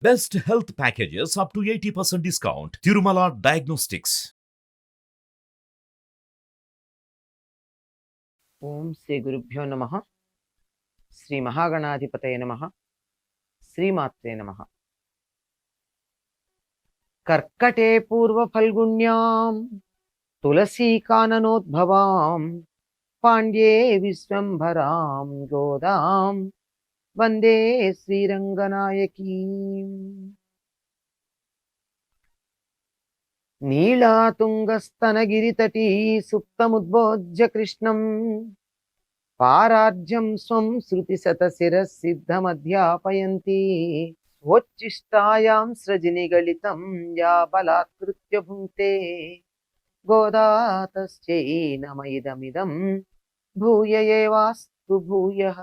Best health packages up to 80% discount. Tirumala Diagnostics. ఓం శ్రీ గురుభ్యో నమ. శ్రీ మహాగణాధిపతయ నమ. శ్రీమాత్రే నమ. కర్కటే పూర్వ ఫల్గుణ్యాం తులసీకాననోద్భవాం పాండ్యే విశ్వంభరాం గోదాం వందే శ్రీరంగనాయకీం. నీళాతుంగస్తనగిరితటీ సుప్తముద్బోధ్య కృష్ణం పారార్జం స్వం శృతిశతశిరసిద్ధమధ్యాపయంతి స్వోచ్ఛిష్టాయాం సృజినిగళితం యా బలాత్కృత్య భుంక్తే గోదా తస్యై నమ ఇదమిదం భూయ ఏవాస్తు భూయః.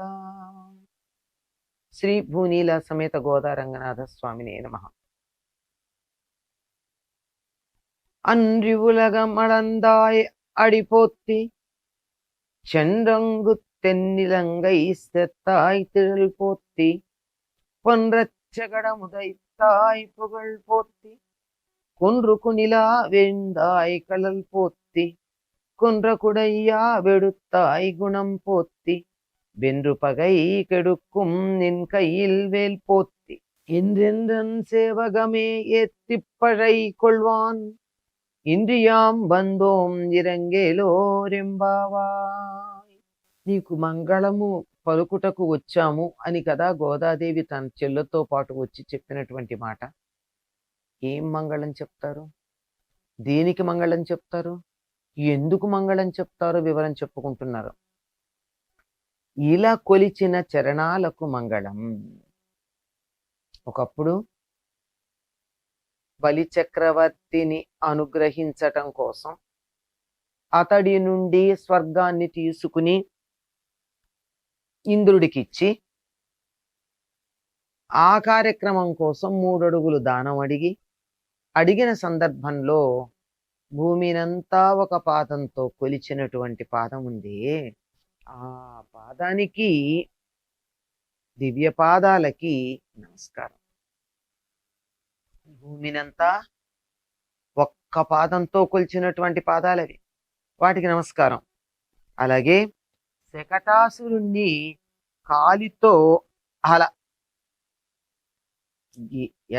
శ్రీ భూనీల సమేత గోదా రంగనాథ స్వామినే నమః. அன்றிவுலகம் அளந்தாய் அடிபோத்தி சென்றங்கு தென்னிலங்கை செத்தாய் திரள் போத்தி பொன்றச்சகடமுதைத்தாய் புகழ் போத்தி குன்று குனிலா வேந்தாய் கடல் போத்தி குன்ற குடையா வெடுத்தாய் குணம் போத்தி வென்று பகை கெடுக்கும் நின் கையில் வேல் போத்தி என்றென்றன் சேவகமே ஏத்திப்பழை கொள்வான் ఇంద్రియాం బంధోం ఇరంగేలోరెంబావాయ్. నీకు మంగళము పలుకుటకు వచ్చాము అని కదా గోదాదేవి తన చెల్లెతో పాటు వచ్చి చెప్పినటువంటి మాట. ఏం మంగళం చెప్తారు, దేనికి మంగళం చెప్తారు, ఎందుకు మంగళం చెప్తారో వివరం చెప్పుకుంటున్నారు. ఇలా కొలిచిన చరణాలకు మంగళం. ఒకప్పుడు బలి చక్రవర్తిని అనుగ్రహించటం కోసం అతడి నుండి స్వర్గాన్ని తీసుకుని ఇంద్రుడికిచ్చి ఆ కార్యక్రమం కోసం 3 అడుగులు దానం అడిగిన సందర్భంలో భూమినంతా ఒక పాదంతో కొలిచినటువంటి పాదం ఉంది. ఆ పాదానికి, దివ్య పాదాలకి నమస్కారం. భూమినంతా ఒక్క పాదంతో కొలిచినటువంటి పాదాలవి, వాటికి నమస్కారం. అలాగే శకటాసురుణ్ణి కాలితో అలా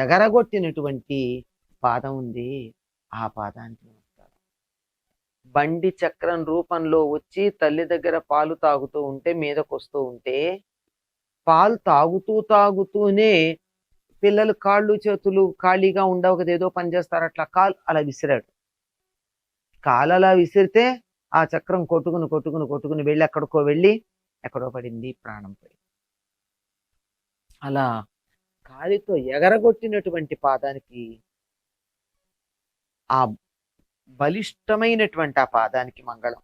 ఎగరగొట్టినటువంటి పాదం ఉంది, ఆ పాదానికి నమస్కారం. బండి చక్రం రూపంలో వచ్చి తల్లి దగ్గర పాలు తాగుతూ ఉంటే మీదకొస్తూ ఉంటే పాలు తాగుతూనే పిల్లలు కాళ్ళు చేతులు ఖాళీగా ఉండవు కదా, ఏదో పని చేస్తారు, అట్లా కాలు అలా విసిరాడు. కాలు అలా విసిరితే ఆ చక్రం కొట్టుకుని వెళ్ళి ఎక్కడో పడింది, ప్రాణం పోయింది. అలా కాలితో ఎగరగొట్టినటువంటి పాదానికి, ఆ బలిష్టమైనటువంటి ఆ పాదానికి మంగళం.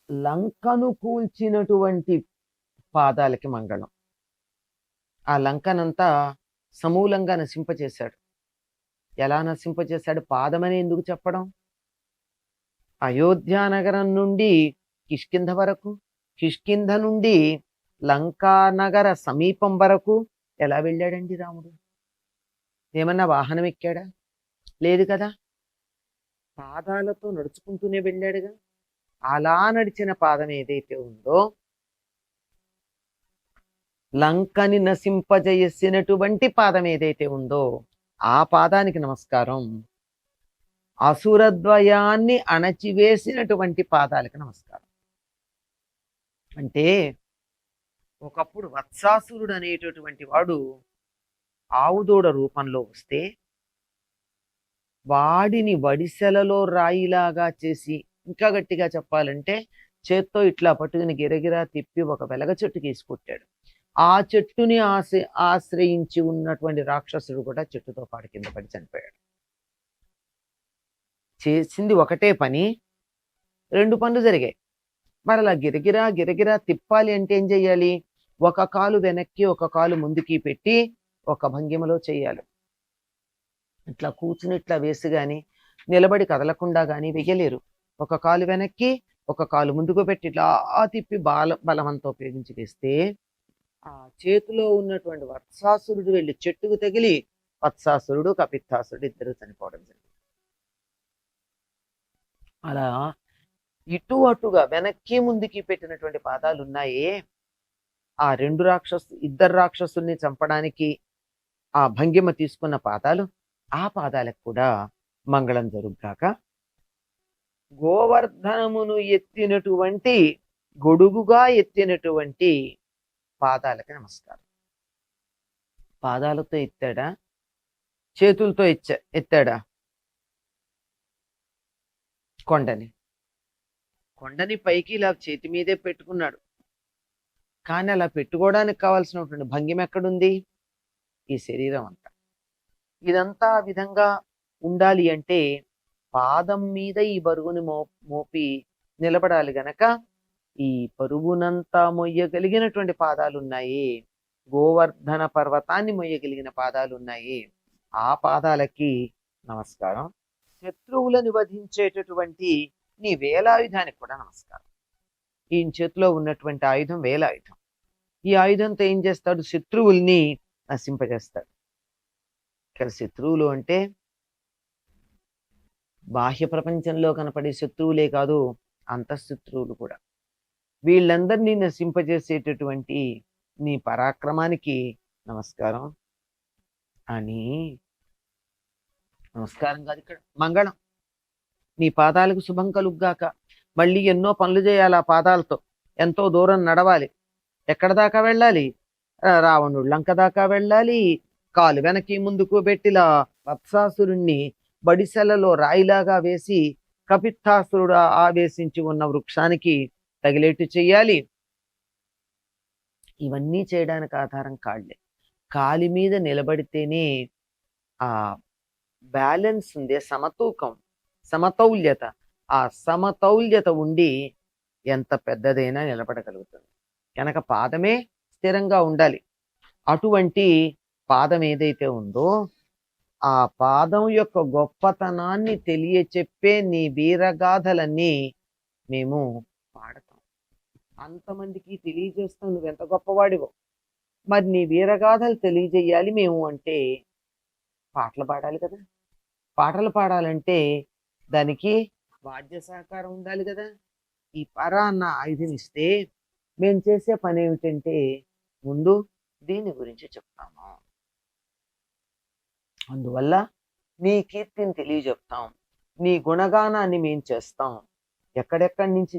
లంకను కూల్చినటువంటి పాదాలకి మంగళం. ఆ లంకనంతా సమూలంగా నశింపచేశాడు. ఎలా నశింపచేశాడు? పాదమని ఎందుకు చెప్పడం? అయోధ్యానగరం నుండి కిష్కింధ వరకు, కిష్కింధ నుండి లంకానగర సమీపం వరకు ఎలా వెళ్ళాడండి రాముడు? ఏమన్నా వాహనం ఎక్కాడా? లేదు కదా, పాదాలతో నడుచుకుంటూనే వెళ్ళాడుగా. అలా నడిచిన పాదం ఏదైతే ఉందో, లంకని నశింపజేసినటువంటి పాదం ఏదైతే ఉందో ఆ పాదానికి నమస్కారం. అసురద్వయాన్ని అణచివేసినటువంటి పాదాలకు నమస్కారం. అంటే ఒకప్పుడు వత్సాసురుడు అనేటటువంటి వాడు ఆవుదూడ రూపంలో వస్తే వాడిని వడిసెలలో రాయిలాగా చేసి, ఇంకా గట్టిగా చెప్పాలంటే చేత్తో ఇట్లా పట్టుకుని గిరగిరా తిప్పి ఒక వెలగ చెట్టుకి వేసుకొట్టాడు. ఆ చెట్టుని ఆశ్రయించి ఉన్నటువంటి రాక్షసుడు కూడా చెట్టుతో పాటు కింద పడి చనిపోయాడు. చేసింది ఒకటే పని, 2 పనులు జరిగాయి. మరి అలా గిరగిరా తిప్పాలి అంటే ఏం చెయ్యాలి? ఒక కాలు వెనక్కి ఒక కాలు ముందుకి పెట్టి ఒక భంగిమలో చెయ్యాలి. ఇట్లా కూర్చుని ఇట్లా వేసి గాని నిలబడి కదలకుండా గాని వెయ్యలేరు. ఒక కాలు వెనక్కి ఒక కాలు ముందుకు పెట్టి ఇట్లా తిప్పి బలవంతో ఉపయోగించి వేస్తే ఆ చేతిలో ఉన్నటువంటి వత్సాసురుడు వెళ్ళి చెట్టుకు తగిలి వత్సాసురుడు కపిత్తాసురుడు ఇద్దరు చనిపోవడం జరిగింది. అలా ఇటు అటుగా వెనక్కి ముందుకి పెట్టినటువంటి పాదాలు ఉన్నాయే, ఆ ఇద్దరు రాక్షసుల్ని చంపడానికి ఆ భంగిమ తీసుకున్న పాదాలు, ఆ పాదాలకు కూడా మంగళం జరుగుగాక. గోవర్ధనమును ఎత్తినటువంటి గొడుగుగా ఎత్తినటువంటి పాదాలకి నమస్కారం. పాదాలతో ఎత్తాడా, చేతులతో ఎత్తాడా? కొండని పైకి ఇలా చేతి మీదే పెట్టుకున్నాడు. కానీ అలా పెట్టుకోవడానికి కావాల్సినటువంటి భంగిమ ఎక్కడుంది? ఈ శరీరం అంతా. ఇదంతా ఆ విధంగా ఉండాలి అంటే పాదం మీద ఈ బరువుని మోపి నిలబడాలి గనక ఈ బరువునంతా మొయ్యగలిగినటువంటి పాదాలు ఉన్నాయి. గోవర్ధన పర్వతాన్ని మొయ్యగలిగిన పాదాలు ఉన్నాయి. ఆ పాదాలకి నమస్కారం. శత్రువులను వధించేటటువంటి నీ వేలాయుధానికి కూడా నమస్కారం. ఈయన చేతిలో ఉన్నటువంటి ఆయుధం వేలాయుధం. ఈ ఆయుధంతో ఏం చేస్తాడు? శత్రువుల్ని నశింపజేస్తాడు. ఇక్కడ శత్రువులు అంటే బాహ్య ప్రపంచంలో కనపడే శత్రువులే కాదు, అంతఃశత్రువులు కూడా. వీళ్ళందరినీ నశింపజేసేటటువంటి నీ పరాక్రమానికి నమస్కారం అని. నమస్కారం కాదు, ఇక్కడ మంగళం. నీ పాదాలకు శుభం కలుగ్గాక. మళ్ళీ ఎన్నో పనులు చేయాలి ఆ పాదాలతో. ఎంతో దూరం నడవాలి. ఎక్కడ దాకా వెళ్ళాలి? రావణుడు లంక దాకా వెళ్ళాలి. కాలు వెనక్కి ముందుకు పెట్టిలా వత్సాసురుణ్ణి బడిసెలలో రాయిలాగా వేసి కపిత్తాసురుడు ఆవేశించి ఉన్న వృక్షానికి తగిలేట్టు చెయ్యాలి. ఇవన్నీ చేయడానికి ఆధారం కాళ్ళే. కాలి మీద నిలబడితేనే ఆ బ్యాలెన్స్ ఉంది, సమతౌల్యత. ఆ సమతౌల్యత ఉండి ఎంత పెద్దదైనా నిలబడగలుగుతుంది. కనుక పాదమే స్థిరంగా ఉండాలి. అటువంటి పాదం ఏదైతే ఉందో ఆ పాదం యొక్క గొప్పతనాన్ని తెలియచెప్పే నీ వీరగాథలన్నీ మేము పాడతాం. అంతమందికి తెలియజేస్తాం నువ్వెంత గొప్పవాడివో. మరి నీ వీరగాథలు తెలియజేయాలి మేము అంటే పాటలు పాడాలి కదా. పాటలు పాడాలంటే దానికి వాద్య సహకారం ఉండాలి కదా. ఈ పర అన్న ఆయుధం ఇస్తే మేము చేసే పని ఏమిటంటే ముందు దీని గురించి చెప్తాము. అందువల్ల నీ కీర్తిని తెలియజెప్తాం, నీ గుణగానాన్ని మేం చేస్తాం. ఎక్కడెక్కడి నుంచి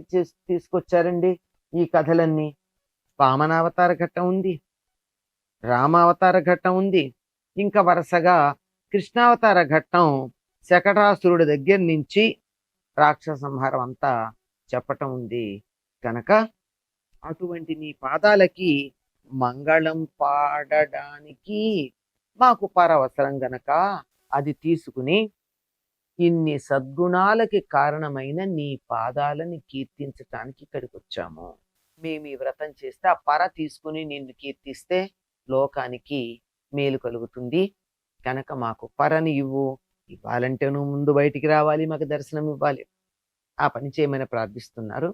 తీసుకొచ్చారండి ఈ కథలన్నీ? వామనావతార ఘట్టం ఉంది, రామావతార ఘట్టం ఉంది, ఇంకా వరుసగా కృష్ణావతార ఘట్టం శకటాసురుడి దగ్గర నుంచి రాక్షస సంహారం అంతా చెప్పటం ఉంది. కనుక అటువంటి నీ పాదాలకి మంగళం పాడడానికి మాకు పరవసరం గనక అది తీసుకుని ఇన్ని సద్గుణాలకి కారణమైన నీ పాదాలని కీర్తించటానికి ఇక్కడికి వచ్చాము. మేము ఈ వ్రతం చేస్తే ఆ పర తీసుకుని నిన్ను కీర్తిస్తే లోకానికి మేలు కలుగుతుంది. కనుక మాకు పరని ఇవ్వు. ఇవ్వాలంటే నువ్వు ముందు బయటికి రావాలి, మాకు దర్శనం ఇవ్వాలి. ఆ పని చేయమని ప్రార్థిస్తున్నారు.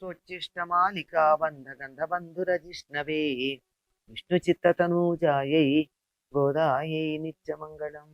స్వచ్చిష్టమాలికా బంధగంధ బంధురజిష్ణవే విష్ణు చిత్తతనూజాయై గోదాయై నిత్యమంగళం.